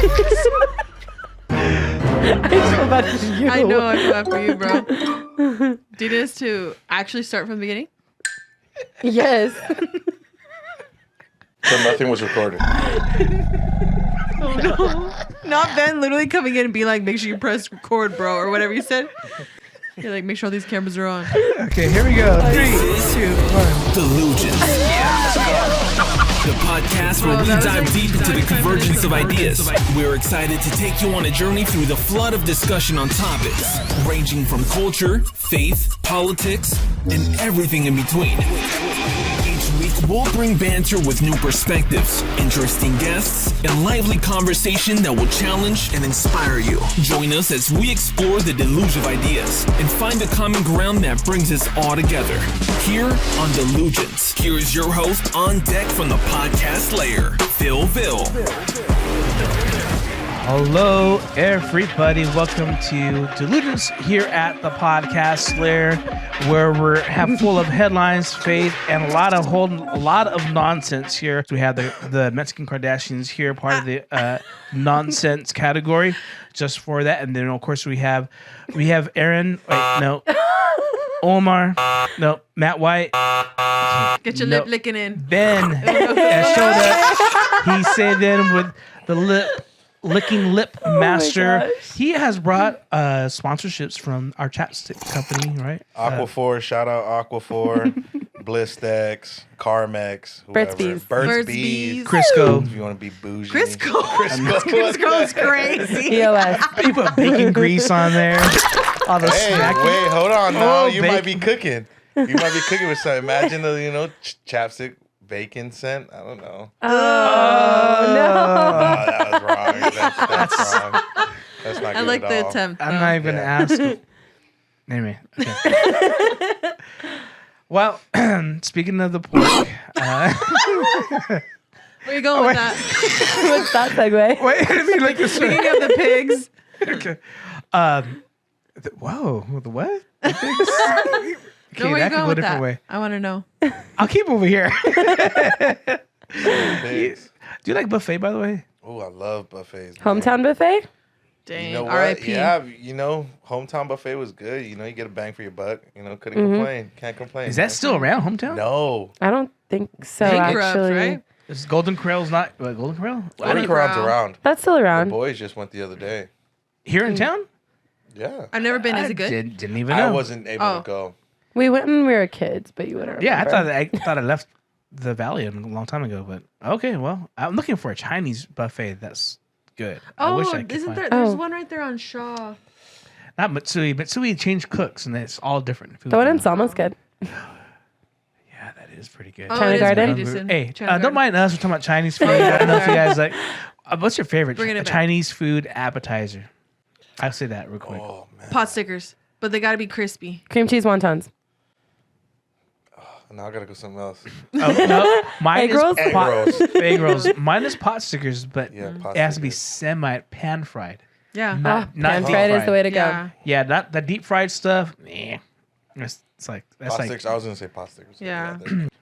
I feel bad for you. I know, I feel bad for you, bro. Do you need us to actually start from the beginning? Yes. So nothing was recorded. Oh, no. Not Ben literally coming in and being like, make sure you press record, bro, or whatever you said. You're like, make sure all these cameras are on. Okay, here we go. 3, 2, 1. Delugence. The podcast where we dive deep into the convergence of ideas. We're excited to take you on a journey through the flood of discussion on topics ranging from culture, faith, politics, and everything in between. Each week, we'll bring banter with new perspectives, interesting guests, and lively conversation that will challenge and inspire you. Join us as we explore the deluge of ideas and find the common ground that brings us all together. Here on Delugence, here is your host on deck from the podcast LAIR, PhillVill. Hello, everybody. Welcome to Delugence here at the podcast LAIR, where we're full of headlines, faith, and a lot of nonsense here. So we have the Mexican Kardashians here, part of the nonsense category, just for that. And then of course we have Aaron. Wait, no. Omar. No. Matt White. Get your lip licking in. Ben has showed up. He said then with the licking lip master. He has brought sponsorships from our chapstick company, right? Aquaphor, shout out Aquaphor, Blistex, Carmex, Burt's Bees. Burt's Bees. Crisco. If you want to be bougie. Crisco's crazy. POS. You put bacon grease on there. All the Hey, snacking. wait, hold on now. Oh, You might be bacon. cooking. You might be cooking with something. Imagine the, chapstick bacon scent. I don't know. Oh, Oh, no. that was wrong. That's wrong. That's not good I like at the all. attempt. I'm though. not even going to ask. Anyway. Okay. Well, speaking of the pork. Where you going with that? What's that segue? Wait, I mean, like this. Speaking of the pigs. Okay. Whoa, the what? The pigs? No, where you that could going go a with different that? way. I want to know. I'll keep over here. Pigs. Do you like buffet, by the way? Oh, I love buffets. man. Hometown buffet? Dang. You know what? R.I.P. Yeah, hometown buffet was good. You get a bang for your buck. Couldn't complain. Can't complain. Is that man. still around, hometown? No. I don't think so, Bankrupt, actually. right? Is Golden Corral's not Golden Corral? Golden Corral's around. That's still The around. boys just went the other day. Here in town? Yeah. I've never been. Is it good? Didn't even know. I wasn't able Oh. to go. We went when we were kids, but you wouldn't Yeah, remember. I thought I left the valley a long time ago, but okay. Well, I'm looking for a Chinese buffet that's good. I wish I could isn't find. there? There's Oh. one right there on Shaw. Not Matsui. Matsui changed cooks, and it's all different. Food The one in now. Selma's good. Yeah, that is pretty good. Oh, China it is Garden? pretty decent. Hey, China don't Garden. mind us. We're talking about Chinese food. I don't know if you guys like. What's your favorite Bringing it back. Chinese food appetizer? I'll say that real quick. Oh, man. Pot stickers, but they got to be crispy. Cream cheese wontons. Now I got to go something else. Oh, no, mine Egg is rolls? Egg pot, rolls. egg rolls. Mine is pot stickers, but Yeah, pot it has to be stickers. semi-pan fried. Yeah. Not Pan deep fried is the way to go. Yeah. Yeah, not the deep fried stuff. It's like that's Pot like stickers. I was going to say pot stickers. Yeah.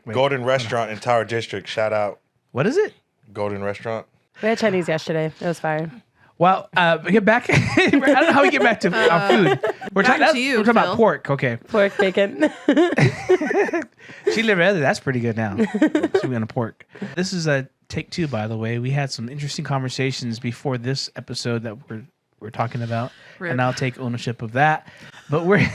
Wait. Golden Restaurant in Tower District. Shout out. what is it? Golden Restaurant. We had Chinese yesterday. It was fire. Well, we get back. I don't know how we get back to our food. We're back talking. to you, We're talking Phil. about pork. Okay, Pork bacon. chili verde. That's pretty good now. So we're gonna pork. This is a take two, by the way. We had some interesting conversations before this episode that we're talking about, Rip. and I'll take ownership of that. But we're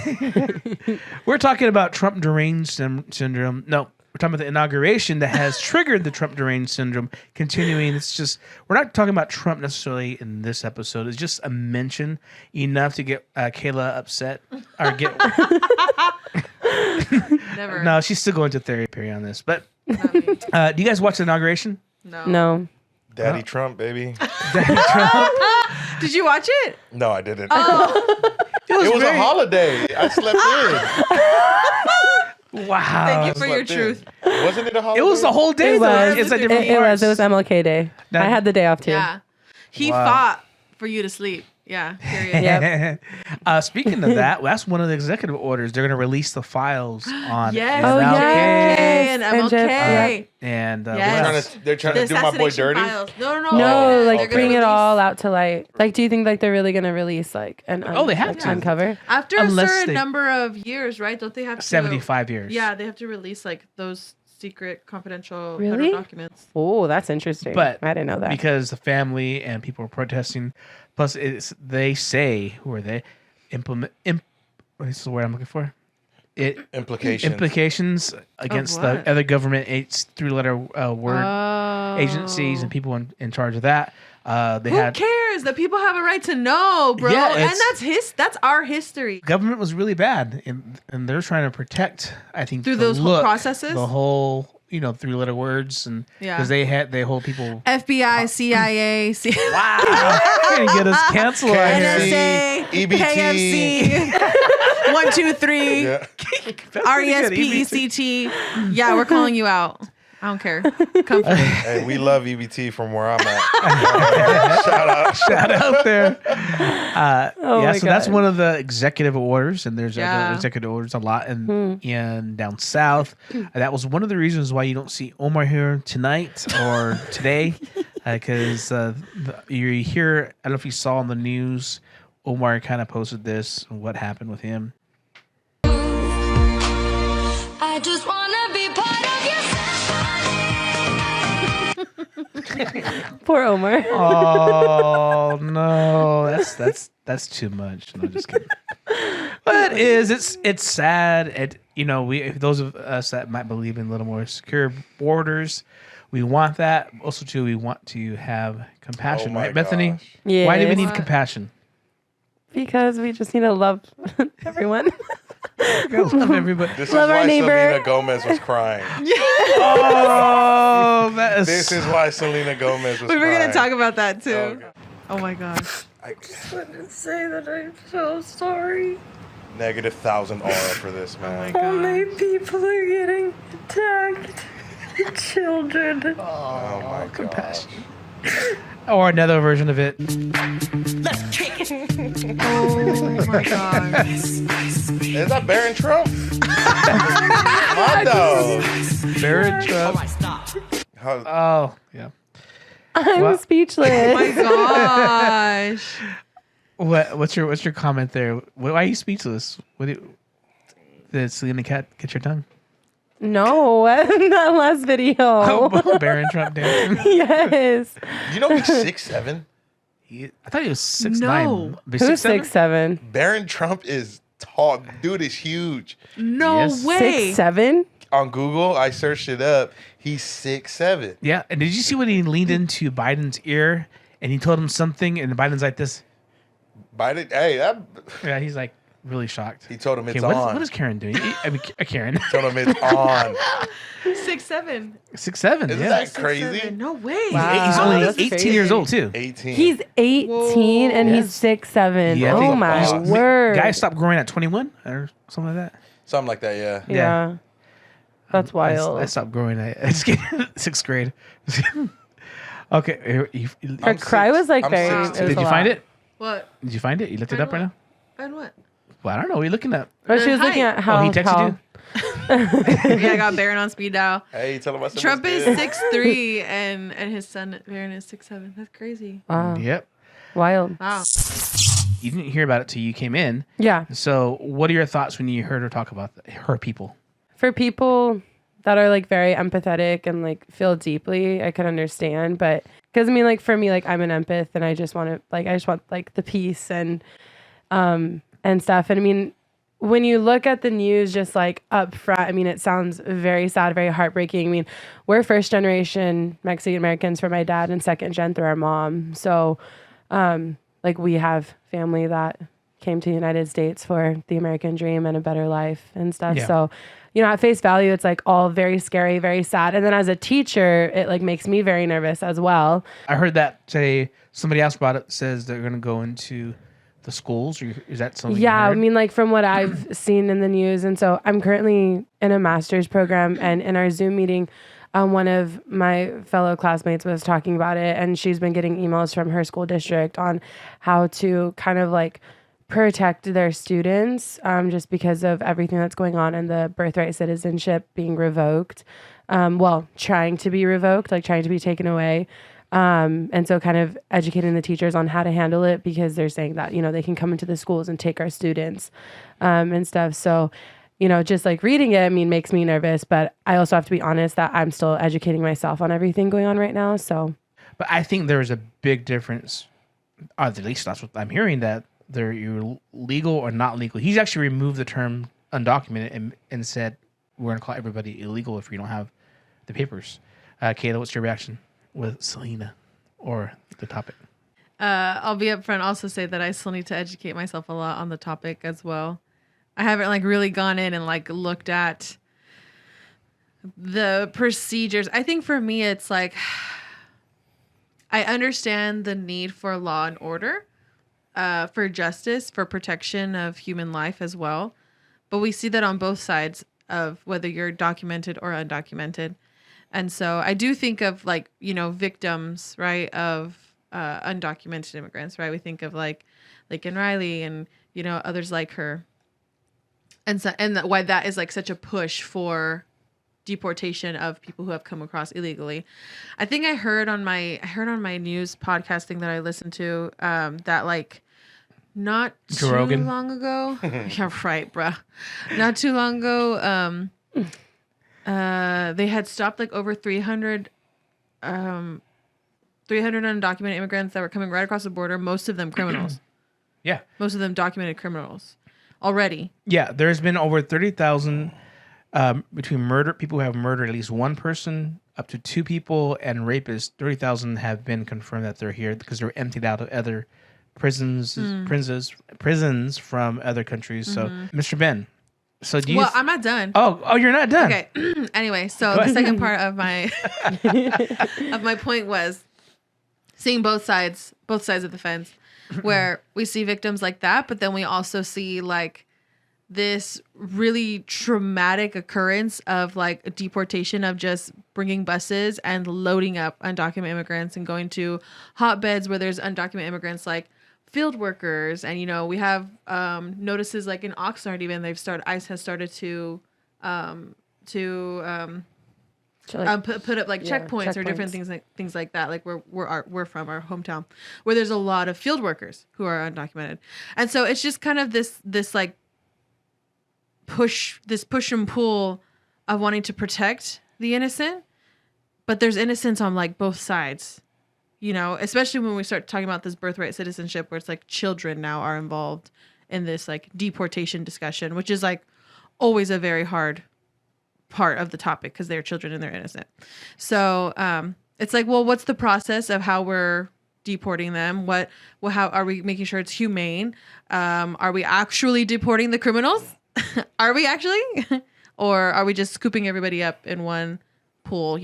talking about Trump deranged syndrome. No. We're talking about the inauguration that has triggered the Trump deranged syndrome. Continuing, it's just we're not talking about Trump necessarily in this episode. It's just a mention enough to get Kayla upset or get. Never. No, she's still going to therapy on this. But Not me. do you guys watch the inauguration? No. No. Daddy Trump, baby. Trump. Did you watch it? No, I didn't. Oh. It was a holiday. I slept Wow. Thank you in. for your Slept in. truth. Wasn't it a holiday? It was the whole day. It though. was. It's a different It was. parts. It was MLK Day. That- I had the day off too. Yeah. He Wow. fought for you to sleep. Yeah. Period. Yep. Speaking of that, that's one of the executive orders. They're going to release the files on Yes. Oh, MLK. and And MLK. Jeff, And Yes. They're trying to do my boy assassination dirty. files. No. No, They're like gonna bring it release- all out to light. Like, do you think like they're really gonna release like an they have to. uncover? After Unless a certain they- number of years, right? Don't they have to 75 years. Yeah, they have to release like those secret, confidential Really? federal documents. Oh, that's interesting. But I didn't know that. because the family and people are protesting. Plus, they say, who are they? What is the word I'm looking for? Implications against the what? other government 3-letter word Oh. agencies and people in charge of that. Who cares? The people have a right to know, bro. Yeah, and it's- that's our history. Government was really bad, and they're trying to protect. I think Through the those whole look, processes? the whole 3-letter words, and Yeah. because they hold people. FBI, CIA, Wow, trying to get us canceled out here. NSA, EBT. KFC, 1, 2, 3, Yeah. RESPECT. Yeah, we're calling you out. I don't care. Come for me. Hey, we love EBT from where I'm at. Shout out there. Oh my So that's God. one of the executive orders, and there's Yeah. other executive orders a lot in down south. That was one of the reasons why you don't see Omar here tonight or today, because you hear. I don't know if you saw on the news. Omar kind of posted this. What happened with him? I just wanna be part of your symphony. Poor Omar. Oh no, that's too much. No, just kidding. But it's sad. Those of us that might believe in a little more secure borders, we want that. Also, too, we want to have compassion, Oh my right, Bethany? gosh. Yeah. Why do we need compassion? Because we just need to love everyone. Love everybody. This Love is our why neighbor. Selena Gomez was crying. Oh, that is. This is why Selena Gomez was We were crying. going to talk about that too. Okay. Oh my gosh. Say that I'm so sorry. Negative 1,000 aura for this, man. Only people are getting attacked. Children. Oh my god. Or another version of it. Oh my god. Is that Baron Trump? My dog. Barrett Trump. How- Oh, yeah. I'm Well- speechless. Oh my gosh. What's your comment there? Why are you speechless? Did Selena get your tongue? No, that last video. Oh, Baron Trump dancing. Yes. You know he's 6'7"? I thought he was 6'9". No. Who's 6'7"? 6'7"? Baron Trump is tall. Dude is huge. No Yes. way. 6'7"? On Google, I searched it up. He's 6'7". Yeah, and did you see when he leaned into Biden's ear and he told him something, and Biden's like this? Biden, hey, Yeah, he's like really shocked. he told him it's Okay, on. what is Karen doing? I mean, Karen, Told him it's on. 6'7". 6'7". Isn't Yeah, that crazy? No way. Wow. he's only that's 18 crazy. years old too. 18. He's 18 and he's 6'7". Yeah, I Oh think- my I word. Guys stopped growing at 21 or something like that. Something like that, yeah. Yeah. That's wild. I stopped growing at 6th grade. Okay, Her cry was like I'm very. six. it was did a you lot. find it? What? Did you find it? You looked it Find up right what? now? Find what? Well, I don't know. What are you looking at? But she was Hi. looking at how. he texted how you? Yeah, I got Baron on speed dial. Hey, tell him I said Trump what's is good. 6'3" and his son Baron is 6'7". That's crazy. Wow. Yep. Wild. Wow. You didn't hear about it till you came in. Yeah. So, what are your thoughts when you heard her talk about her people? For people that are like very empathetic and like feel deeply, I can understand. But because I mean, like for me, like I'm an empath and I just want to like the peace and stuff. And I mean, when you look at the news just like up front, I mean, it sounds very sad, very heartbreaking. I mean, we're first generation Mexican Americans for my dad and second gen through our mom. So like we have family that came to the United States for the American dream and a better life and stuff. Yeah. So, you know, at face value, it's like all very scary, very sad. And then as a teacher, it like makes me very nervous as well. I heard that today. Somebody else about it says they're going to go into the schools. Or is that something? Yeah, you I heard? mean, like from what I've seen in the news. And so I'm currently in a master's program, and in our Zoom meeting, one of my fellow classmates was talking about it, and she's been getting emails from her school district on how to kind of like protect their students, just because of everything that's going on and the birthright citizenship being revoked. Trying to be revoked, like trying to be taken away. And so kind of educating the teachers on how to handle it, because they're saying that, they can come into the schools and take our students, and stuff. So, just like reading it, makes me nervous, but I also have to be honest that I'm still educating myself on everything going on right now. So, but I think there's a big difference, or at least that's what I'm hearing, that you're legal or not legal. He's actually removed the term undocumented and said, we're going to call everybody illegal if you don't have the papers. Kayla, what's your reaction with Selena or the topic? I'll be upfront. Also say that I still need to educate myself a lot on the topic as well. I haven't really gone in and looked at the procedures. I think for me, it's I understand the need for law and order, for justice, for protection of human life as well. But we see that on both sides of whether you're documented or undocumented. And so I do think of victims, right, of undocumented immigrants, right? We think of Laken Riley and, others like her. And so, and why that is such a push for deportation of people who have come across illegally. I think I heard on my news podcasting that I listened to, that not too long ago. Yeah, right, bruh. Not too long ago, they had stopped over 300 undocumented immigrants that were coming right across the border, most of them criminals. Yeah. Most of them documented criminals already. Yeah, there's been over 30,000 between people who have murdered at least one person, up to 2 people, and rapists. 30,000 have been confirmed that they're here because they were emptied out of other prisons from other countries. So, Mr. Ben, so do you? Well, I'm not done. Oh, you're not done. Okay. Anyway, so the second part of my of my point was seeing both sides of the fence, where we see victims like that, but then we also see this really traumatic occurrence of a deportation of just bringing buses and loading up undocumented immigrants and going to hotbeds where there's undocumented immigrants field workers. And we have notices in Oxnard, even ICE has started to put up checkpoints or different things like that, where we're from, our hometown, where there's a lot of field workers who are undocumented. And so it's just kind of this push and pull of wanting to protect the innocent, but there's innocence on both sides, especially when we start talking about this birthright citizenship, where it's children now are involved in this deportation discussion, which is always a very hard part of the topic because they're children and they're innocent. So it's well, what's the process of how we're deporting them? How are we making sure it's humane? Are we actually deporting the criminals? Are we actually? Or are we just scooping everybody up in one pool,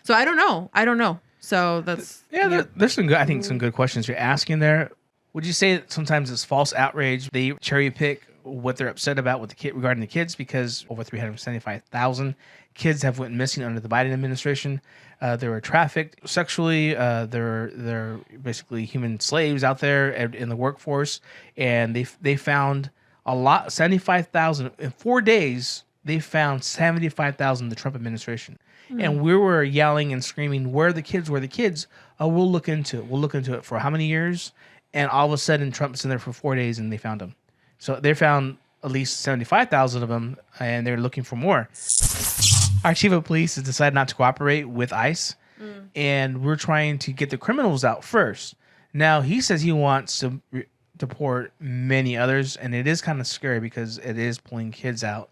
So I don't know. So that's... Yeah, there's some good questions you're asking there. Would you say that sometimes it's false outrage? They cherry pick what they're upset about with regarding the kids, because over 375,000 kids have went missing under the Biden administration. They were trafficked sexually. They're basically human slaves out there in the workforce. And they found a lot, 75,000 in 4 days. They found 75,000 in the Trump administration. And we were yelling and screaming, where are the kids? Where are the kids? Oh, we'll look into it. We'll look into it for how many years? And all of a sudden, Trump's in there for 4 days and they found them. So they found at least 75,000 of them, and they're looking for more. Our chief of police has decided not to cooperate with ICE, and we're trying to get the criminals out first. Now, he says he wants to deport many others, and it is kind of scary because it is pulling kids out.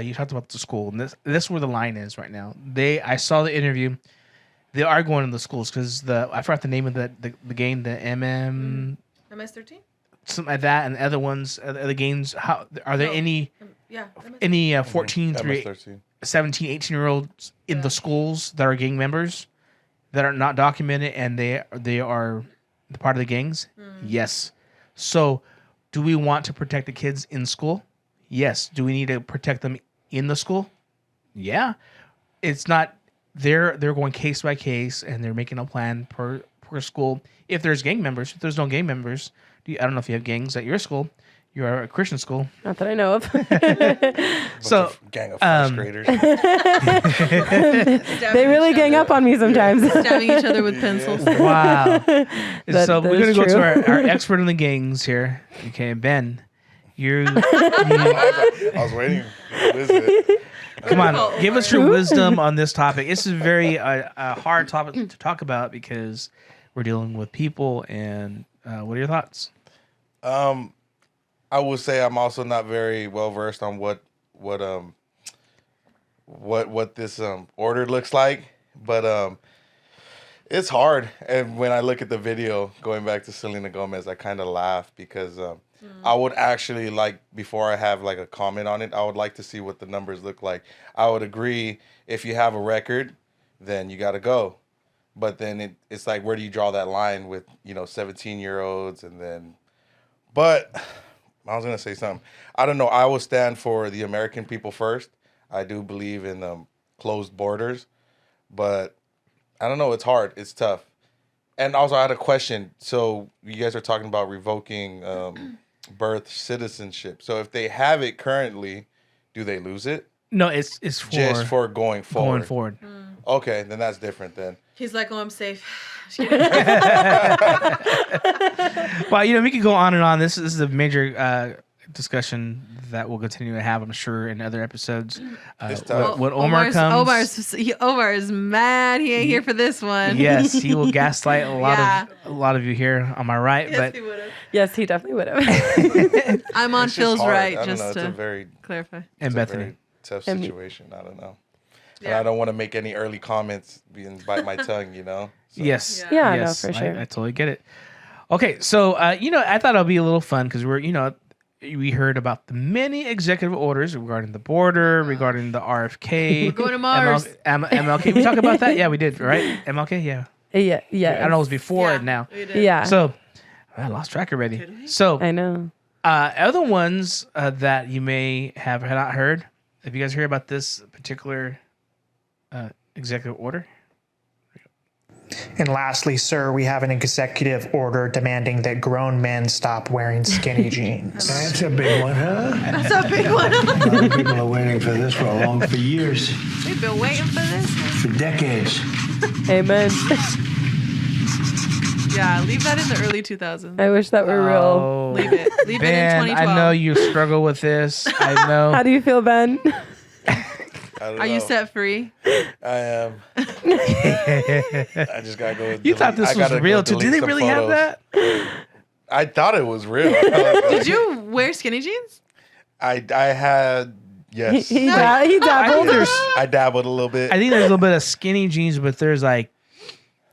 You talked about the school, and this is where the line is right now. I saw the interview. They are going to the schools because I forgot the name of the game, the MS-13? Something like that, and other ones, other games. How are there any 14 through 17, 18-year-olds in the schools that are gang members that are not documented, and they are part of the gangs? Yes. So, do we want to protect the kids in school? Yes. Do we need to protect them in the school? Yeah. It's not they're going case by case, and they're making a plan per school. If there's gang members, if there's no gang members, I don't know if you have gangs at your school. You're a Christian school. Not that I know of. So gang of first graders. They really gang up on me sometimes. Stabbing each other with pencils. Wow. So we're is going to go to true. our expert in the gangs here. Okay, Ben. You I was waiting. What is it? come on, give us your wisdom on this topic. This is very a hard topic to talk about because we're dealing with people. And what are your thoughts? I would say I'm also not very well versed on what this order looks like, but it's hard. And when I look at the video, going back to Selena Gomez, I kind of laugh because I would actually like, before I have like a comment on it, I would like to see what the numbers look like. I would agree if you have a record, then you got to go. But then it's like, where do you draw that line with 17-year-olds and then, but. I was going to say something. I don't know. I will stand for the American people first. I do believe in closed borders. But I don't know. It's hard. It's tough. And also, I had a question. So you guys are talking about revoking birth citizenship. So if they have it currently, do they lose it? No, it's for just for going forward. Going forward. Okay, then that's different then. He's like, oh, I'm safe. Well, we could go on and on. This is a major discussion that we'll continue to have, I'm sure, in other episodes. When Omar comes, Omar is mad. He ain't here for this one. Yes, he will gaslight a lot of you here on my right. Yes, but he would have. Yes, he definitely would have. I'm on It's just Phil's hard. right, I don't just know. It's a to very clarify. and it's a Bethany. very tough situation. I don't know. And Yeah. I don't want to make any early comments and bite my tongue, So. Yes. Yeah, yes, no, for sure. I totally get it. Okay, so I thought it'll be a little fun because we heard about the many executive orders regarding the border, regarding the RFK. We're going to Mars. MLK. We talked about that. Yeah, we did. Right? MLK. Yeah. Yeah. I don't know. It was before and now. We did. Yeah. So I lost track already. So I know. other ones that you may have not heard. Have you guys heard about this particular executive order? And lastly, sir, we have an executive order demanding that grown men stop wearing skinny jeans. That's a big one, huh? That's a big one. A lot of people are waiting for this for years, We've been waiting for this. for decades. Amen. Yeah, leave that in the early 2000s. I wish that were real. Oh, Leave it. Leave it in Ben, 2012. I know you struggle with this. I know. How do you feel, Ben? I don't Are you know. set free? I am. I just gotta go. You thought this was real too? Did they really have that? I thought it was real. Did you wear skinny jeans? I had yes. he I dabbled. think there's I dabbled a little bit. I think there's a little bit of skinny jeans, but there's like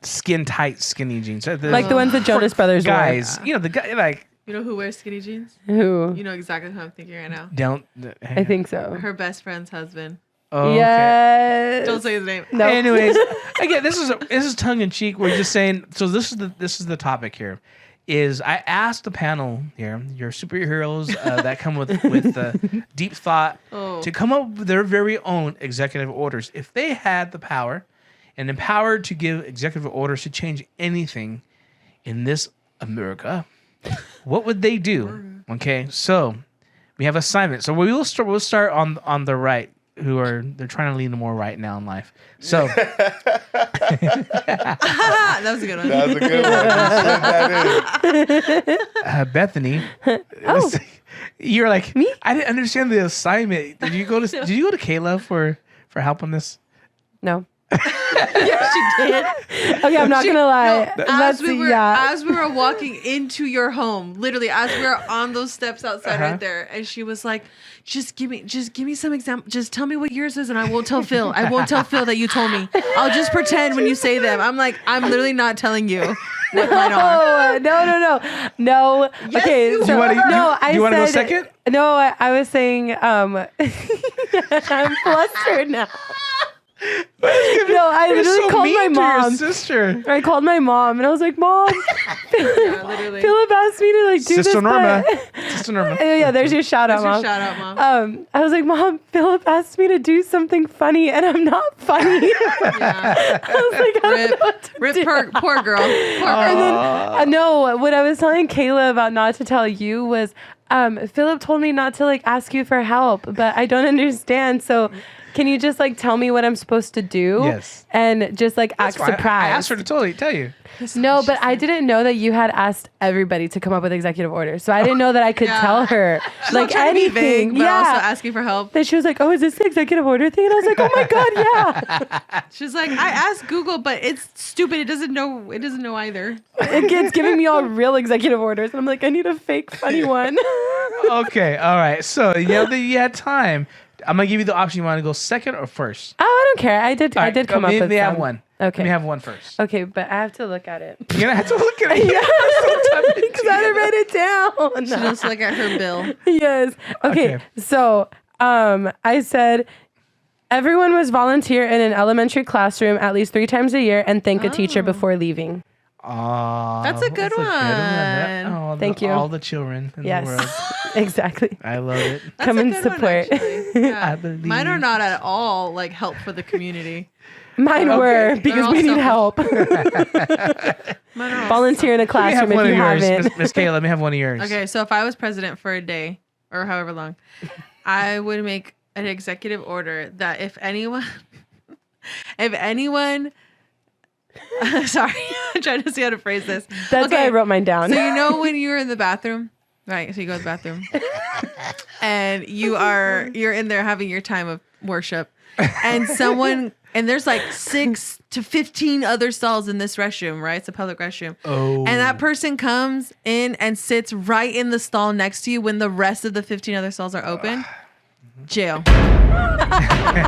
skin tight skinny jeans. So Like the ones that Jonas Brothers guys, the guy like You know who wears skinny jeans? wore. Who? You know exactly who I'm thinking right now. don't. I think so. Her best friend's husband. Oh, okay. Yes. Don't say his name. No. Anyways, again, this is tongue in cheek. We're just saying. So this is the topic here. Is I asked the panel here, your superheroes that come with deep thought, to come up with their very own executive orders. If they had the power and empowered to give executive orders to change anything in this America, what would they do? Okay, so we have assignment. So we'll start on the right. They're trying to lean more right now in life. So That was a good one. That was a good one. You slid that in. Bethany, you're like me. I didn't understand the assignment. Did you go to Kayla for help on this? No. Yes, she did. Okay, I'm not gonna lie. As we were walking into your home, literally as we were on those steps outside right there, and she was like, just give me some example. Just tell me what yours is, and I won't tell Phil. I won't tell Phil that you told me. I'll just pretend when you say them. I'm like, I'm literally not telling you what mine are. No. Yes, Okay, you so are. I you want to go said- second? No, I was saying I'm flustered now. No, I You're literally so called mean my to mom. your sister. I called my mom and I was like, Mom, Literally. Phillip asked me to like do Sister this. Norma. but-" Sister Norma. Yeah, there's your shout out, That's your Mom. shout out, Mom. I was like, Mom, Phillip asked me to do something funny and I'm not funny. Yeah. I was like, I don't know what to Rip do. poor girl. Poor girl. And then, no, what I was telling Kayla about not to tell you was Phillip told me not to like ask you for help, but I don't understand. So can you just like tell me what I'm supposed to do? Yes. And just like act Fine. surprised. I asked her to tell you. No, but I didn't know that you had asked everybody to come up with executive orders. So I didn't know that I could Yeah. tell her like Trying to be anything. vague, but yeah. also asking for help. Then she was like, "Oh, is this the executive order thing?" And I was like, "Oh my god, yeah!" She's like, I asked Google, but it's stupid. It doesn't know. It doesn't know either. It's giving me all real executive orders, and I'm like, I need a fake funny one. Okay, all right. So you had time. I'm gonna give you the option. You want to go second or first? Oh, I don't care. I did All right, come up with Let me have some. one. Okay. Let me have one first. Okay, but I have to look at it. You're gonna have to look at it. Because I didn't write it down. She just look at her bill. Yes. Okay. Okay. So, I said everyone must volunteer in an elementary classroom at least 3 times a year and thank a teacher before leaving. Oh, That's a good one. Oh, Thank you. All the children in the world. Yes. Exactly. I love it. That's Come a and good one, support. actually. Yeah. I believe. Mine are not at all like help for the community. Mine were because They're all we need selfish. help. Mine are all Volunteer in a Let me have classroom one if of you yours, haven't. Miss Kayla. Let me have one of yours. Okay, so if I was president for a day or however long, I would make an executive order that if anyone, sorry, I'm trying to see how to phrase this. That's why I wrote mine down. So you know when you're in the bathroom, right? So you go to the bathroom, and you're in there having your time of worship, and there's like 6 to 15 other stalls in this restroom, right? It's a public restroom. Oh. And that person comes in and sits right in the stall next to you when the rest of the 15 other stalls are open. Jail.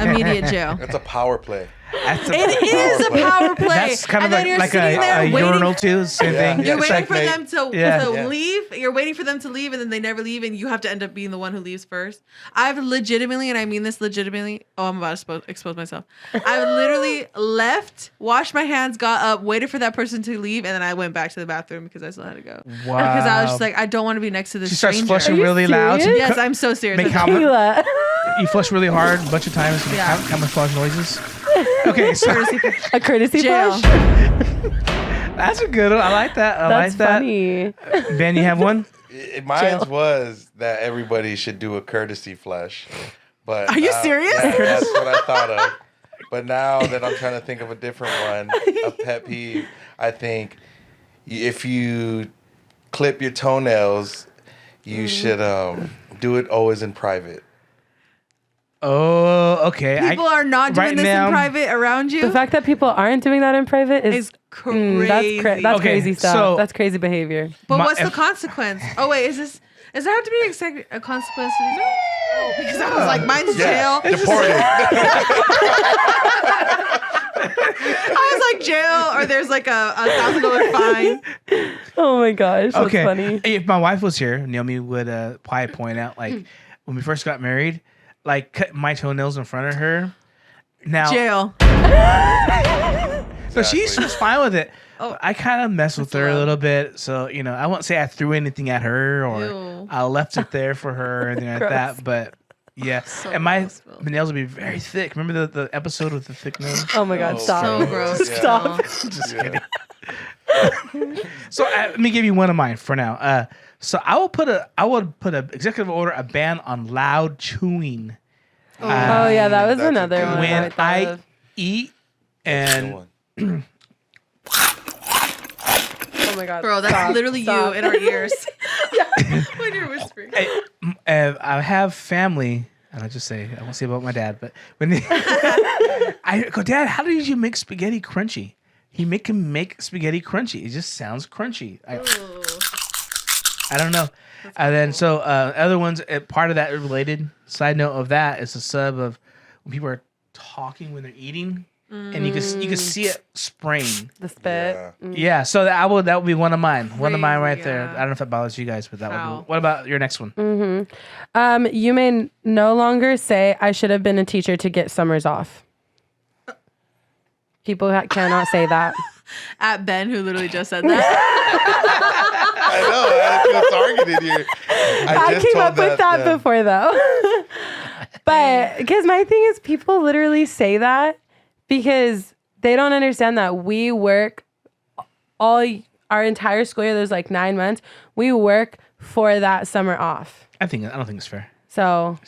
Immediate jail. That's a power play. It is a power play. That's kind of and then you're like sitting there a waiting. urinal too. Same Yeah. thing. You're It's waiting for checkmate. them to Yeah. leave. You're waiting for them to leave, and then they never leave, and you have to end up being the one who leaves first. I've legitimately, and I mean this legitimately. Oh, I'm about to expose myself. I've literally left, washed my hands, got up, waited for that person to leave, and then I went back to the bathroom because I still had to go. Wow. Because I was just like, I don't want to be next to this She starts stranger. flushing Are you really loud. serious? Yes, I'm so serious. Make I'm how Kayla. You flush really hard a bunch of times. And Yeah. camouflage noises. Okay, so A courtesy Jail. flush? that's a good one. I like that. I That's like that. funny. Ben, you have one? Mine was that everybody should do a courtesy flush. But Are you serious? That's what I thought of. But now that I'm trying to think of a different one, a pet peeve, I think if you clip your toenails, you should do it always in private. Oh, okay. People are not doing right this now- in private around you. The fact that people aren't doing that in private is Is crazy. that's Okay, crazy stuff. so- That's crazy behavior. But My- what's the consequence? Oh wait, does there have to be a consequence to these? Oh, because I was like, mine's jail. Deported. I was like jail, or there's like a $1,000 fine. Oh my gosh, that's Okay. funny. If my wife was here, Naomi would probably point out, like, when we first got married, like, cut my toenails in front of her. Now, Jail. so she was fine with it. Oh. I kind of messed with her a allowed. little bit. So, you know, I won't say I threw anything at her or Ew. I left it there for her or anything like Gross. that. But yeah. So and my gross, Phil. nails would be very thick. Remember the episode with the thick nails? Oh my god, Oh, stop. So gross. Yeah. Stop. Just Yeah. kidding. So let me give you one of mine for now. So I would put a executive order, a ban on loud chewing. Oh yeah, that was That's a another good one. one. When thought I of. eat Good and one. Oh my god, Bro, that's stop, literally stop. you in our ears. When you're whispering. I have family, and I just say I won't say about my dad, but when I go, Dad, how did you make spaghetti crunchy? He can make spaghetti crunchy. It just sounds crunchy. I don't know. And then so other ones, part of that related side note of that is a sub of when people are talking when they're eating, and you can see it spraying. The spit. Yeah. Yeah, so that would be one of mine. One of mine right Crazy, there. yeah. I don't know if that bothers you guys, but that would How? be. What about your next one? You may no longer say I should have been a teacher to get summers off. People cannot say that. At Ben, who literally just said that. I know. I feel targeted here. I just came told up with that before, though. But because my thing is, people literally say that because they don't understand that we work all our entire school year. There's like 9 months. We work for that summer off. I don't think it's fair. So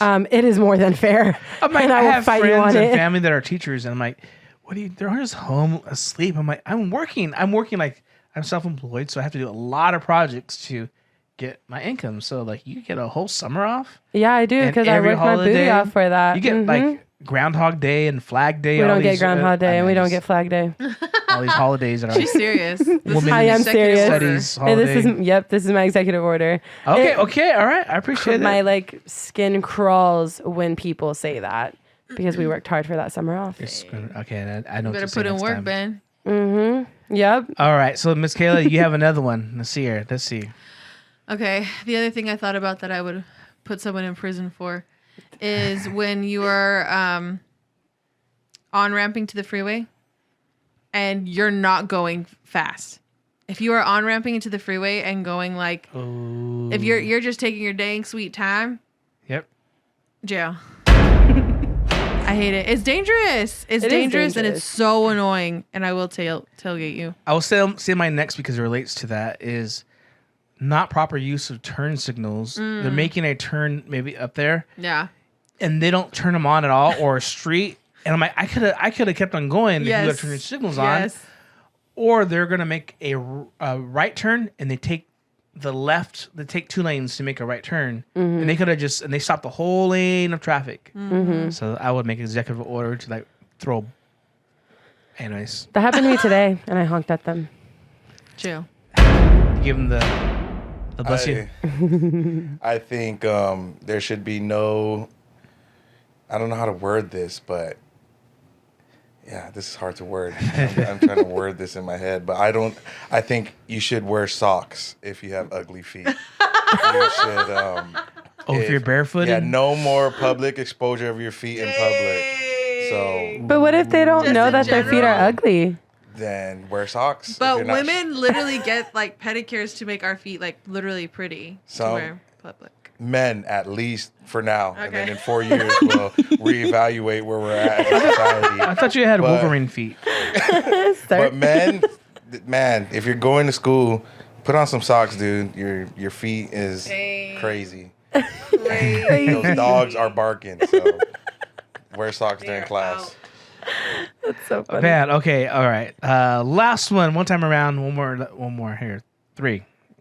it is more than fair. I'm like, and I will have fight you friends on and it. family that are teachers, and I'm like, what do you? They're just home asleep. I'm like, I'm working like I'm self-employed, so I have to do a lot of projects to get my income. So like, you get a whole summer off. Yeah, I do and because I every work my booty holiday, off for that. You get like Groundhog Day and Flag Day. We all don't get these, Groundhog Day and we don't just- get Flag Day. all these holidays that are. She's serious. This is Women's I am executive serious. order. Studies And this holiday. this is my executive order. Okay, It- okay, all right. I appreciate My it. like skin crawls when people say that because we worked hard for that summer off. Okay, I know. You better what to say put in next work, time. Ben. Mm-hmm. Yep. All right, so Miss Kayla, you have another one. Let's see here. Let's see. Okay. The other thing I thought about that I would put someone in prison for is when you are on-ramping to the freeway and you're not going fast. If you are on-ramping into the freeway and going like, if you're just taking your dang sweet time, Yep. jail. I hate it. It's dangerous. It's It is dangerous and dangerous. it's so annoying. And I will tailgate you. I will say my next because it relates to that is not proper use of turn signals. They're making a turn maybe up there, Yeah. and they don't turn them on at all, or a street. And I'm like, I could have kept on going if you had turned your signals on. Or they're gonna make a right turn and they take the left. They take 2 lanes to make a right turn, and they could have they stopped the whole lane of traffic. So I would make an executive order to like throw. Anyways, That happened to me today and I honked at them. Jail. give them the bless you. I think there should be no. I don't know how to word this, but yeah, this is hard to word. I'm trying to word this in my head, but I think you should wear socks if you have ugly feet. You should. If you're barefooted? Yeah, no more public exposure of your feet in public. So But what if they don't Just know in that their feet are general? ugly? then wear socks. if But you're not- women literally get like pedicures to make our feet like literally pretty So- to wear in public. men at least for now, and then Okay. in 4 years we'll reevaluate where we're at in society. I thought you had But- Wolverine feet. But man, if you're going to school, put on some socks, dude. Your feet is crazy. Those dogs are barking. So wear socks during class. That's so funny. Bad. Okay. All right. Last one. One time around. One more here. 3.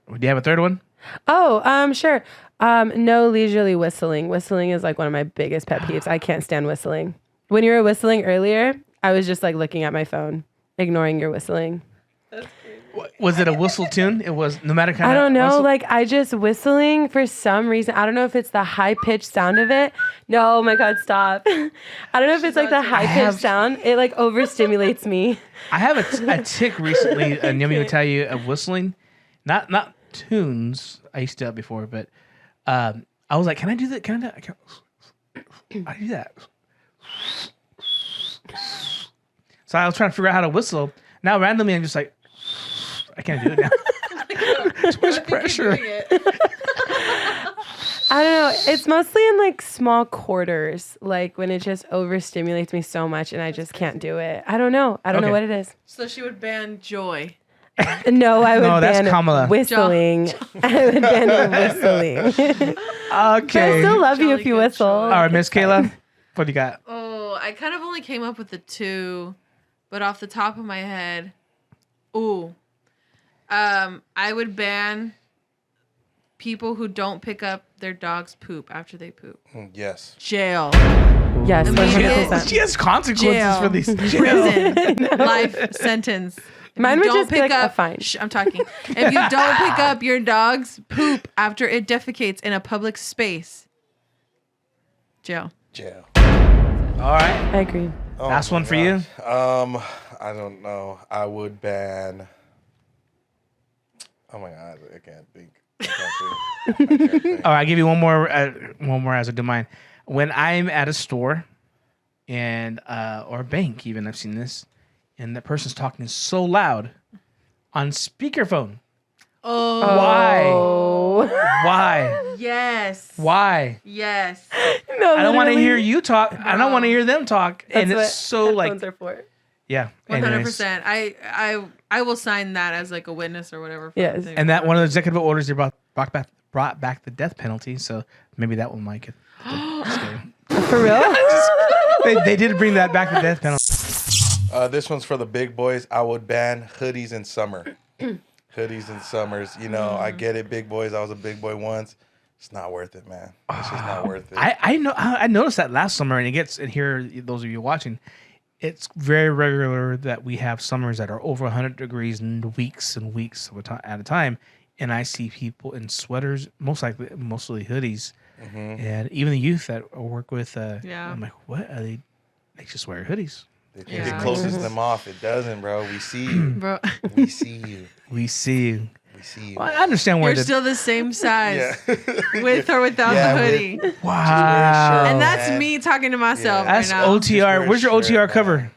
Do you have a third one? Oh, sure. No leisurely whistling. Whistling is like one of my biggest pet peeves. I can't stand whistling. When you were whistling earlier, I was just like looking at my phone, ignoring your whistling. Was it a whistle tune? It was no matter kind I of. don't know. Whistle? Like I just whistling for some reason. I don't know if it's the high pitched sound of it. No, oh my God, stop. I don't know if it's like the high pitched sound. It like overstimulates me. I have a tick recently. Naomi would tell you of whistling, not tunes. I used to do that before, but I was like, can I do that? Can I do that? So I was trying to figure out how to whistle. Now randomly, I'm just like, I can't do it now. Too much pressure. I don't know. It's mostly in like small quarters, like when it just overstimulates me so much and I just can't do it. I don't know. I don't know Okay. what it is. So she would ban joy. No, I would No, that's ban Kamala. whistling. I would ban whistling. I Okay. still love you Jolly if you good whistle. choice. All right, Miss Kayla, what do you got? Oh, I kind of only came up with the 2, but off the top of my head, I would ban people who don't pick up their dog's poop after they poop. Yes. Jail. Yes, Immediate 100%. She has consequences Jail. for these. Prison. Life sentence. If Mine you would don't just be pick like a up, fine. I'm talking. If you don't pick up your dog's poop after it defecates in a public space, jail. Jail. All right. I agree. Last my one for you. gosh. I don't know. I would ban. Oh my God, I can't think. I can't think. All right, I'll give you one more as a domain. When I'm at a store and or a bank even. I've seen this, and that person's talking so loud on speakerphone. Oh. Why? Yes. Why? Yes. No, I don't want to literally. hear you talk. I don't want to hear them talk. And That's it's so like, headphones are for. yeah. 100%. I will sign that as like a witness or whatever. For Yes. the thing. And that one of the executive orders they brought back the death penalty. So maybe that one might get. Just kidding. For real? They did bring that back, the death penalty. This one's for the big boys. I would ban hoodies in summer. Hoodies in summers. You know, I get it, big boys. I was a big boy once. It's not worth it, man. It's just not worth it. I know. I noticed that last summer, and here, those of you watching, it's very regular that we have summers that are over 100 degrees and weeks at a time, and I see people in sweaters, mostly hoodies, and even the youth that I work with. I'm like, what are they? They just wear hoodies. They think it closes them off. It doesn't, bro. We see you. Bro. We see you. We see you. We see you. Well, I understand where You're still the same size Yeah. with or without Yeah, the with- hoodie. wow. And that's man. me talking to myself right That's now. OTR. Where's your Just wear a OTR shirt, cover? man.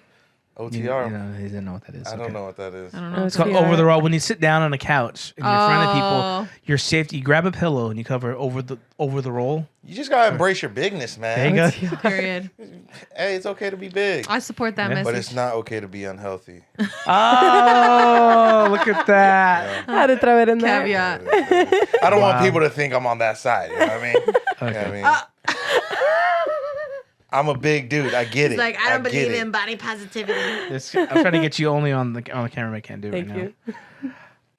OTR. You know, he didn't know what that is. I don't know what that is. I don't know. It's called OTR. over the roll. When you sit down on a couch and you're in front of Oh. people, your safety. You grab a pillow and you cover over the roll. You just gotta embrace your bigness, man. There you go. Period. Hey, it's okay to be big, I support that Yeah. message. but it's not okay to be unhealthy. Oh, look at that. I had to throw it in there. Caveat. I don't want Wow. people to think I'm on that side. You know what I mean? You know what I mean? I'm a big dude. I get it. It's like, I don't get believe it. in body positivity. I'm trying to get you only on the camera. But I can't do it Thank right you. now.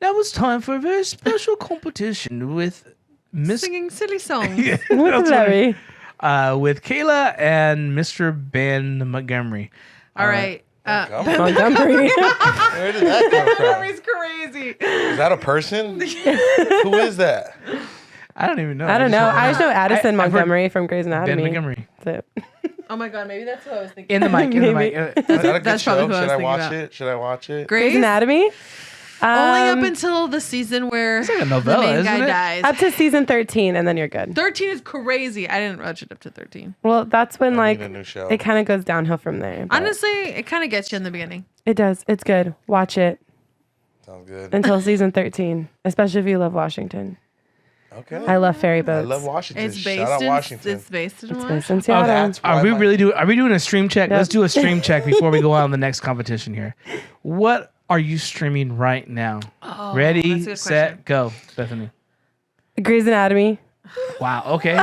Now it's time for a very special competition with Miss Singing silly songs. What's that? with Kayla and Mr. Ben Montgomery. All right. Montgomery. Where did that come from? Montgomery's crazy. Is that a person? Who is that? I don't even know. I don't know. I just know Addison I've heard Montgomery from Grey's Anatomy. Ben Montgomery. That's it. Oh my God, maybe that's what I was thinking. In the mic. Maybe. Is that a good That's probably show? who I was Should I thinking watch about. it? Should I watch it? Grey's Grey's? Anatomy. Only up until the season where like a the novella, main guy isn't it? dies. up to season 13, and then you're good. 13 is crazy. I didn't watch it up to 13. Well, that's when I like need a new show. it kind of goes downhill from there. but Honestly, it kind of gets you in the beginning. it does. It's good. Watch it Sounds good. until season 13, especially if you love Washington. Okay. I love ferry I boats. love Washington. It's Shout based out in Washington. It's based in It's Washington. based in Oh, Seattle. that's why Are we my- really Are we doing a stream check? Yep. Let's do a stream check before we go on the next competition here. What are you streaming right now? Oh, Ready, that's a good set, go, Bethany. Grey's Anatomy Wow. Okay.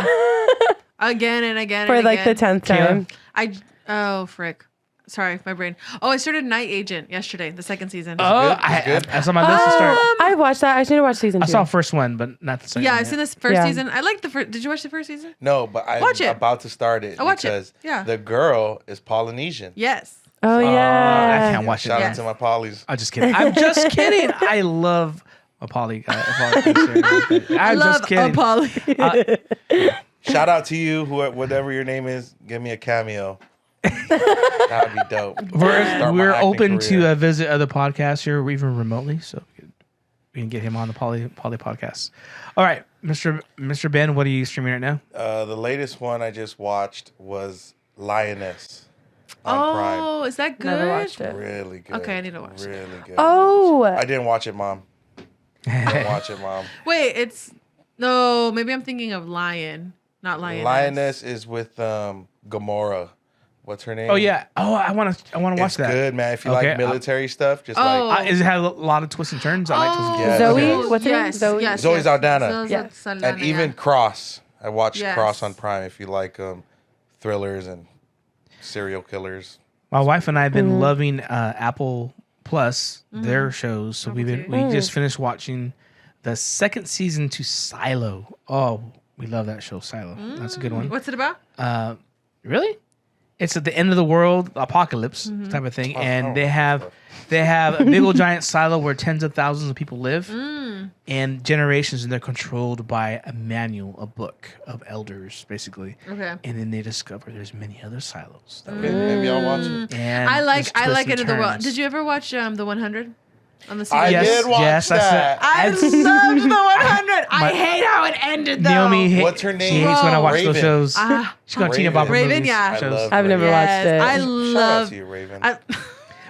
Again and again for and like the again. 10th time. Oh, frick. Sorry, my brain. Oh, I started Night Agent yesterday, the second season. Oh, It's good. I saw my list to start. I watched that. I just need to watch season 2. I saw first one, but not the second. yeah, yet. I've seen this first Yeah. season. I like the first. Did you watch the first season? No, but I'm Watch it. about to start it Oh, watch it. because Yeah. the girl is Polynesian. Yes. Oh I yeah. can't watch it. Shout Yeah. out to my Polys. I'm just kidding. I'm just kidding. I love a poly guy. I'm just kidding. Polly. Shout out to you, whatever your name is. Give me a cameo. That would be dope. Start my We're acting open career. to visit other podcasts here, even remotely, so we can get him on the poly podcast. All right, Mr. Ben, what are you streaming right now? The latest one I just watched was Lioness on Prime. Oh, is that good? Never watched it. Really good. Okay, I need to watch it. Really good. Oh. I didn't watch it, Mom. Didn't watch it, Mom. Wait, it's no. Maybe I'm thinking of Lion, not Lioness. Lioness is with Gamora. What's her name? Oh yeah. Oh, I want to watch It's that. good, man. If you Okay, like military stuff, just Oh. like Does it have a lot of twists and turns? I like twists and Yeah, turns. Zoe? okay. What's her name? Yes, Zoe? yes, Zoe yes. Saldana. Zoe Yes. Saldana, and even yeah. Cross. I watched Yes. Cross on Prime. If you like thrillers and serial killers. My wife and I have been loving Apple Plus, their shows. So we TV. just finished watching the second season to Silo. Oh, we love that show, Silo. That's a good one. What's it about? Really? It's at the end of the world, apocalypse type of thing, and they have a big old giant silo where tens of thousands of people live, and generations, and they're controlled by a manual, a book of elders, basically. Okay. And then they discover there's many other silos. Maybe I'll watch it. And I like there's twists End and of the World. turns. Did you ever watch the 100? On the I season. did watch that. I loved the 100. I hate how it ended though. Naomi, What's her she name? hates when I watch Raven. those shows. She's gonna cheat about Raven. Raven, yeah. I shows. love I've never Raven. watched it. I Shout out love. to you, Raven.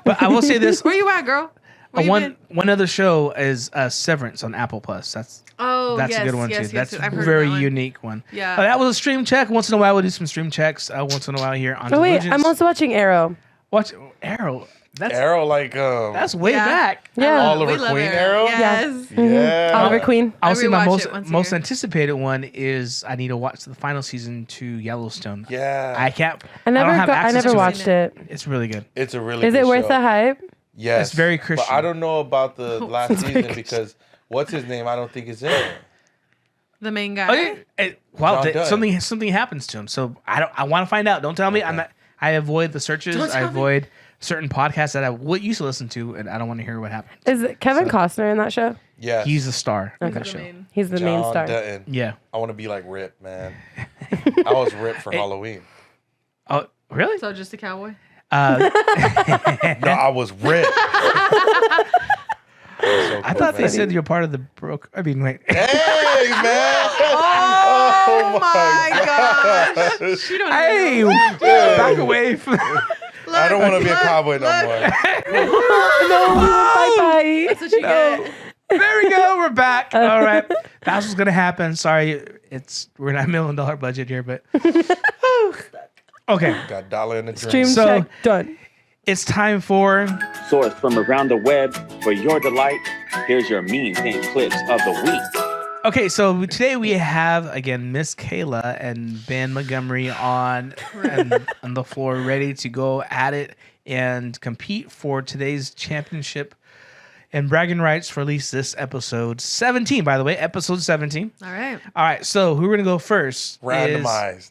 But I will say this: Where you at, girl? Where you been? one other show is Severance on Apple Plus. That's Yes, a good one yes, too. yes, That's I've heard a very that one. unique one. Yeah. That was a stream check. Once in a while, we'll do some stream checks. Once in a while here on. Oh wait, Delugence. I'm also watching Arrow. Watch Arrow. That's Arrow, like that's way Yeah. back. Yeah. Oliver We love Queen Arrow. Arrow. Yes. Yeah. Oliver Queen. I'll say my rewatch it once a most year. anticipated one is I need to watch the final season to Yellowstone. Yeah. I can't. I don't have I access never to watched it. It's really good. It's a really Is good it worth show. the hype? Yes. It's very Christian. But I don't know about the last It's very season Christian. because what's his name? I don't think is in it. The main guy. Oh, yeah. Well, John Dunn. something happens to him. So I want to find out. Don't tell me. I'm not. I avoid the searches. Don't I tell me. avoid certain podcasts that I used to listen to, and I don't want to hear what happened. Is it Kevin Costner in that show? Yes. He's the star of Okay. the show. He's the main John star. Dutton. Yeah. I want to be like Rip, man. I was Rip for Halloween. Oh, really? So just a cowboy. No, I was Rip. So I cool, thought they man. said you're part of the broke. I mean, wait. Hey, man. Oh my gosh. You don't Hey, back away from. I don't want to be a cowboy no more. Bye bye. That's what you get. There we go. We're back. All right. That's what's gonna happen. Sorry, we're not $1 million budget here, but okay. Got $1 in the Stream dream. So- check done. It's time for Source from around the web for your delight. Here's your memes and clips of the week. okay. So today we have again Miss Kayla and Ben Montgomery on the floor, ready to go at it and compete for today's championship and bragging rights for at least this episode 17. By the way, episode 17. All right. All right. So who we're gonna go first? Randomized.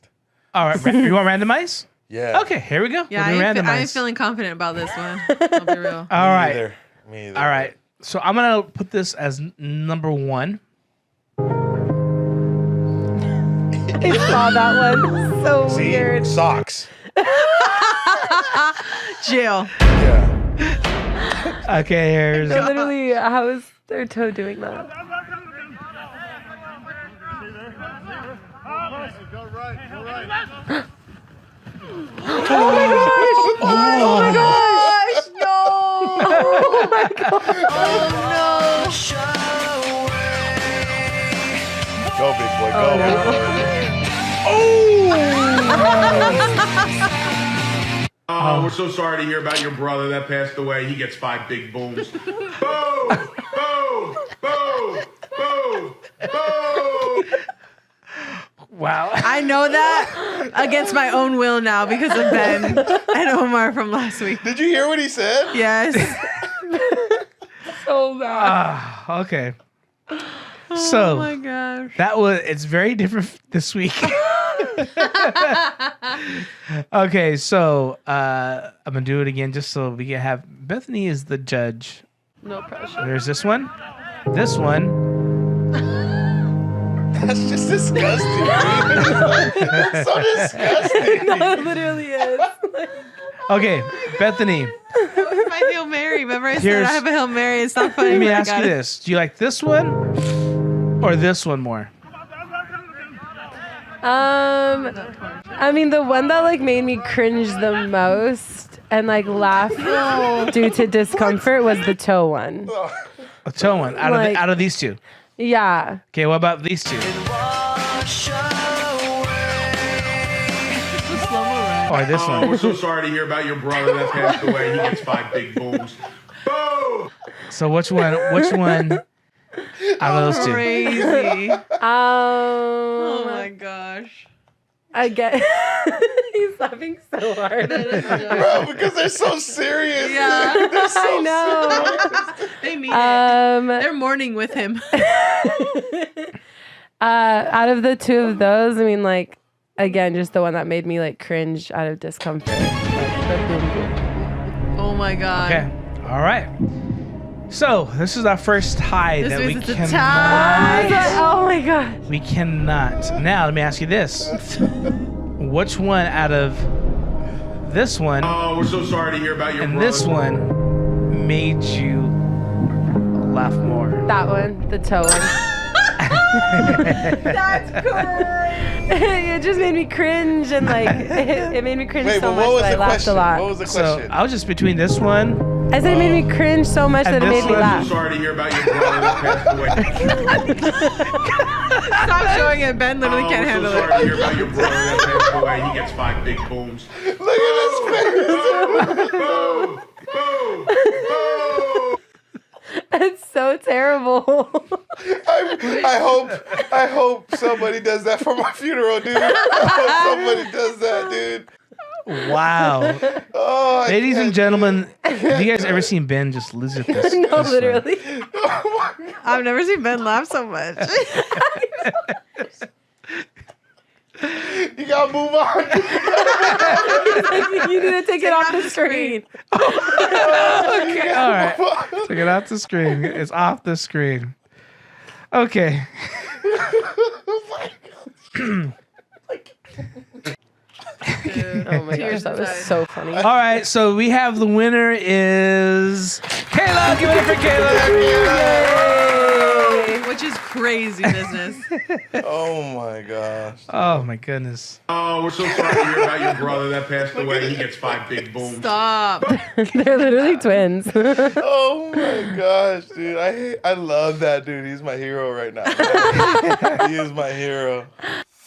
All right. You want randomize? Yeah. Okay, here we go. Yeah, We'll do I ain't randomize. feeling confident about this one. I'll be real. All right. Either. Me either. All right. So I'm gonna put this as number one. I saw that one. So See, weird. socks. Jail. Yeah. Okay, here's Literally, how is their toe doing that? Oh my gosh. No. Oh my god. Go, big boy. Go, big boy. We're so sorry to hear about your brother that passed away. He gets 5 big booms. Boom! Boom! Boom! Boom! Boom! wow. I know that against my own will now because of Ben and Omar from last week. Did you hear what he said? Yes. So bad. Okay. So Oh my gosh. it's very different this week. Okay, so I'm gonna do it again just so we can have Bethany is the judge. No pressure. There's this one. This one. That's just disgusting. That's so disgusting. No, it literally is. Okay, Bethany. My Hail Mary. Remember I said Here's- I have a Hail Mary. It's not funny. Let me but I ask got you it. this: do you like this one or this one more? I mean, the one that like made me cringe the most and like laugh due to discomfort was the toe one. A toe one out Like- of these two. Yeah. Okay, what about these two? Or this We're one? so sorry to hear about your brother that passed away. He gets 5 big booms. Boom! So which one? Which one out of those two? Crazy. Oh Oh my gosh. I get. He's laughing so hard. Bro, because they're so serious. Yeah. They're so I know. serious. They mean it. Um, They're mourning with him. out of the two of those, I mean, like, again, just the one that made me like cringe out of discomfort. Like, the boom boom. Oh my god. Okay. All right. So this is our first tie This that we is the cannot. tie. Oh my god. We cannot. Now let me ask you this: which one out of this one We're so sorry to hear about your and brother. this one made you laugh more? That one, the toe one. That's great. It just made me cringe and like it made me cringe Wait, so but much what was that I the laughed question? a lot. What was the So question? I was just between this one. I said it made me cringe so much that it this made me one- laugh. I'm sorry to hear about your brother that passed away. Stop showing it. Ben literally can't I'm handle so it. sorry to hear about your brother that passed away. He gets 5 big booms. Look at his face. Boom! Boom! Boom! It's so terrible. I hope somebody does that for my funeral, dude. I hope somebody does that, dude. Wow. Oh, Ladies and gentlemen, have you guys ever seen Ben just lose it this? No, this literally. I've never seen Ben laugh so much. You gotta move on. You need to take it off the screen. Okay, all right. Take it off the screen. It's off the screen. Okay. Oh my gosh, that was so funny. All right, so we have the winner is Kayla. Give it up for Kayla. Which is crazy business. Oh my gosh. Oh my goodness. Oh, we're so sorry to hear about your brother that passed away. He gets 5 big booms. Stop. They're literally twins. Oh my gosh, dude. I love that dude. He's my hero right now. He is my hero.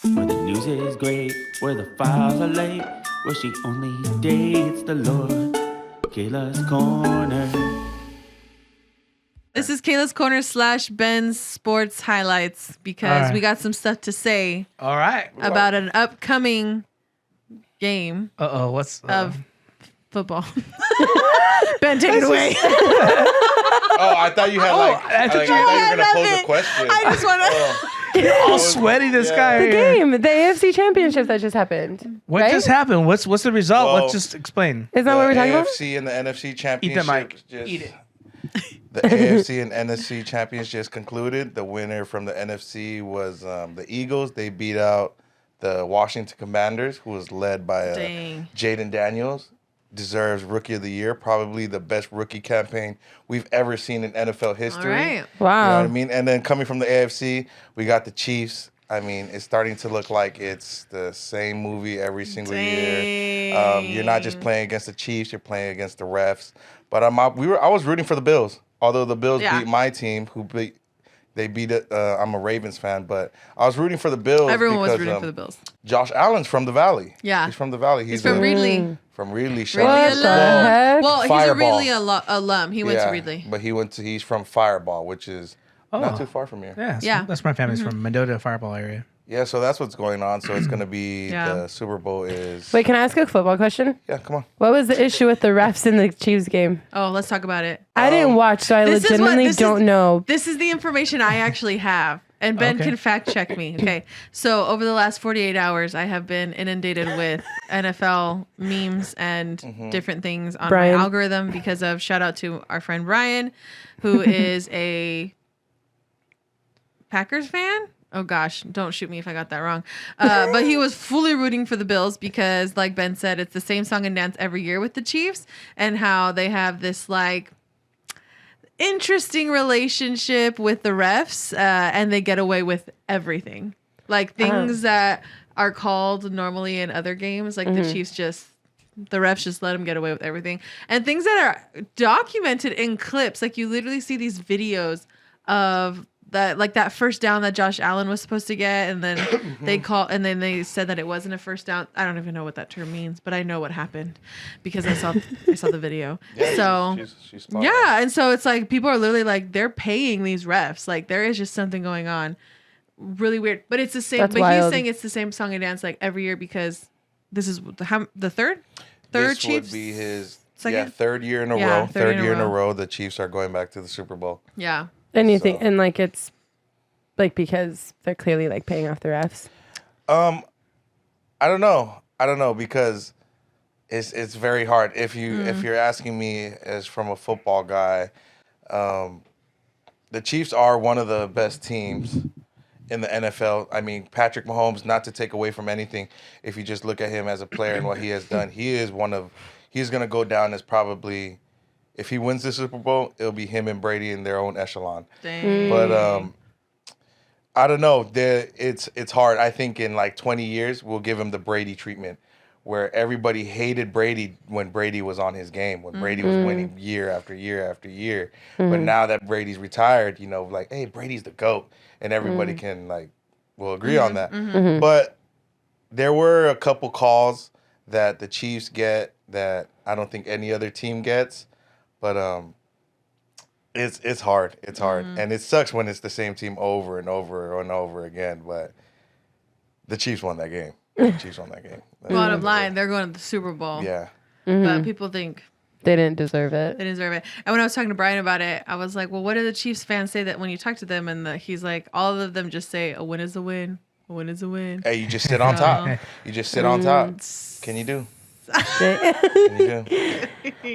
Where the news is great, where the files are late, where she only dates the Lord. Kayla's Corner. This is Kayla's Corner / Ben's sports highlights because we got some stuff to say All right. about an upcoming game What's of football. Ben, take it away. Oh, I thought you had I thought you were gonna pose a question. I just want to. all sweaty? This guy. The here. game, the AFC Championship that just happened. What right? just happened? What's the result? Well, Let's just explain. Isn't that what we're talking about? AFC and the NFC Eat championship. the mic. Just, Eat it. The AFC and NFC champions just concluded. The winner from the NFC was the Eagles. They beat out the Washington Commanders, who was led by Jaden Daniels. Deserves Rookie of the Year, probably the best rookie campaign we've ever seen in NFL history. All right. Wow. You know what I mean? And then coming from the AFC, we got the Chiefs. I mean, it's starting to look like it's the same movie every single year. You're not just playing against the Chiefs; you're playing against the refs. But I was rooting for the Bills, although the Bills beat my team, they beat it. I'm a Ravens fan, but I was rooting for the Bills. Everyone was because, rooting for the Bills. Josh Allen's from the Valley. Yeah. He's from the Valley. He's from Reedley. From Reedley. What the heck? Well, Fireball. he's a Reedley alum. He went to Reedley. But he's from Fireball, which is not too far from here. Yeah, that's my family's from Mendota, Fireball area. Yeah, so that's what's going on. So it's going to be the Super Bowl is... Wait, can I ask a football question? Yeah, come on. What was the issue with the refs in the Chiefs game? Oh, let's talk about it. I didn't watch, so I legitimately don't know. This is the information I actually have. And Ben can fact check me. Okay. So over the last 48 hours, I have been inundated with NFL memes and different things on my algorithm because of shout out to our friend Brian, who is a Packers fan. Oh gosh, don't shoot me if I got that wrong. But he was fully rooting for the Bills because, like Ben said, it's the same song and dance every year with the Chiefs and how they have this like interesting relationship with the refs and they get away with everything. Like things that are called normally in other games, like the Chiefs the refs just let them get away with everything. And things that are documented in clips, like you literally see these videos of that, like that first down that Josh Allen was supposed to get, and then they said that it wasn't a first down. I don't even know what that term means, but I know what happened because I saw the video. Yeah, so she's smart. yeah, and so it's like people are literally like they're paying these refs. Like there is just something going on, really weird. But it's the same. That's but wild. he's saying it's the same song and dance like every year because this is the third This Chiefs. would be his second? third year in a Yeah, row. third year in a row. The Chiefs are going back to the Super Bowl. Yeah. And you think, and like it's like because they're clearly like paying off the refs. I don't know because it's very hard. If you're asking me as from a football guy, the Chiefs are one of the best teams in the NFL. I mean, Patrick Mahomes, not to take away from anything, if you just look at him as a player and what he has done, he's going to go down as probably if he wins the Super Bowl, it'll be him and Brady in their own echelon. Dang. But I don't know. It's hard. I think in like 20 years, we'll give him the Brady treatment, where everybody hated Brady when Brady was on his game, when Brady was winning year after year after year. But now that Brady's retired, you know, like, hey, Brady's the GOAT, and everybody can will agree on that. But there were a couple calls that the Chiefs get that I don't think any other team gets, but it's hard. It's hard, and it sucks when it's the same team over and over and over again. But the Chiefs won that game. The Chiefs won that game. Bottom line, they're going to the Super Bowl. Yeah, but people think they didn't deserve it. They deserve it. And when I was talking to Brian about it, I was like, "Well, what do the Chiefs fans say that when you talk to them?" And he's like, "All of them just say a win is a win. A win is a win." Hey, you just sit on top. You just sit on top. Can you do? Can you do?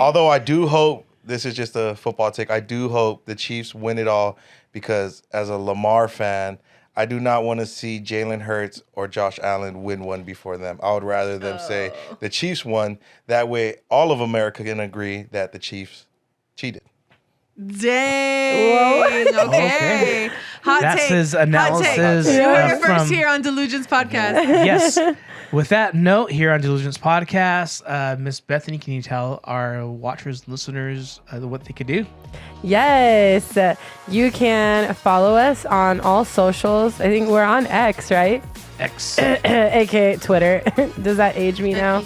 Although I do hope, this is just a football take, I do hope the Chiefs win it all, because as a Lamar fan, I do not want to see Jalen Hurts or Josh Allen win one before them. I would rather them say the Chiefs won. That way all of America can agree that the Chiefs cheated. Dang. Okay. Hot That's take. his analysis. You heard it first here on Delugence Podcast. Yes. With that note, here on Delugence Podcast, Miss Bethany, can you tell our watchers, listeners, what they could do? Yes. You can follow us on all socials. I think we're on X, right? X. AKA Twitter. Does that age me now?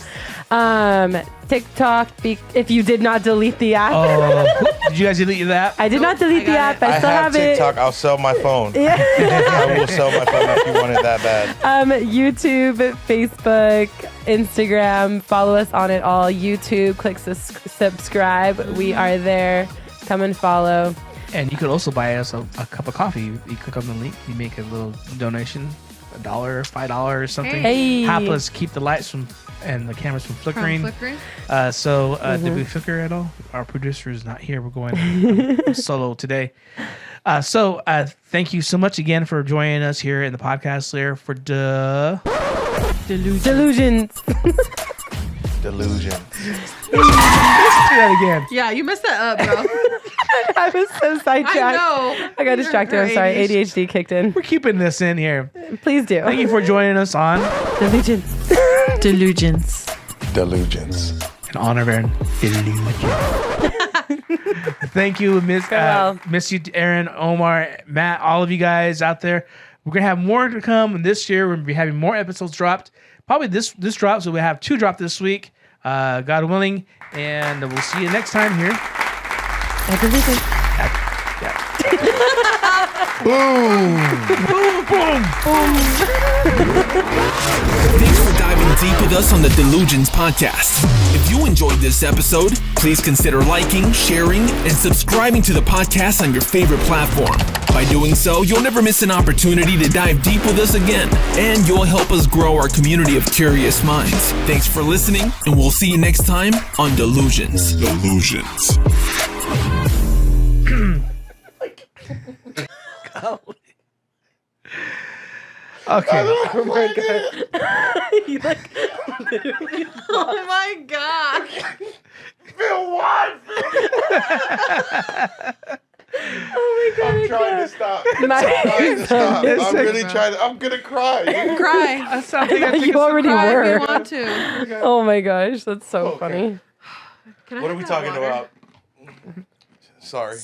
TikTok, if you did not delete the app. Oh, did you guys delete the app? I did not delete the app. I still have TikTok. it. I'll sell my phone. Yeah. I will sell my phone if you want it that bad. YouTube, Facebook, Instagram. Follow us on it all. YouTube, click subscribe. We are there. Come and follow. And you could also buy us a cup of coffee. You click on the link. You make a little donation, $1, $5 or something. Hey. Help us keep the lights and the cameras from flickering. Did we flicker at all? Our producer is not here. We're going solo today. Thank you so much again for joining us here in the podcast layer for Delusions. Delusion. Let's do that again. Yeah, you messed that up, bro. I was so sidetracked. I know. I got distracted. I'm sorry. ADHD kicked in. We're keeping this in here. Please do. Thank you for joining us on Delusions. Delugens. In honor of Aaron. Thank you, miss you, Aaron, Omar, Matt, all of you guys out there. We're gonna have more to come this year. We're gonna be having more episodes dropped. Probably this drops, so we have 2 drop this week, God willing, and we'll see you next time here. Boom! Boom! Thanks for diving deep with us on the Delugence Podcast. If you enjoyed this episode, please consider liking, sharing, and subscribing to the podcast on your favorite platform. By doing so, you'll never miss an opportunity to dive deep with us again, and you'll help us grow our community of curious minds. Thanks for listening, and we'll see you next time on Delugence. Delugence. Okay. Oh my god. You like literally. Oh my god. Phil, what? Oh my god. I'm trying to stop. I'm trying to stop. I'm really trying to. I'm gonna cry. Cry. You already Cry were. if you want to. Oh my gosh, that's so funny. Can I What are have we that talking water? about? Sorry.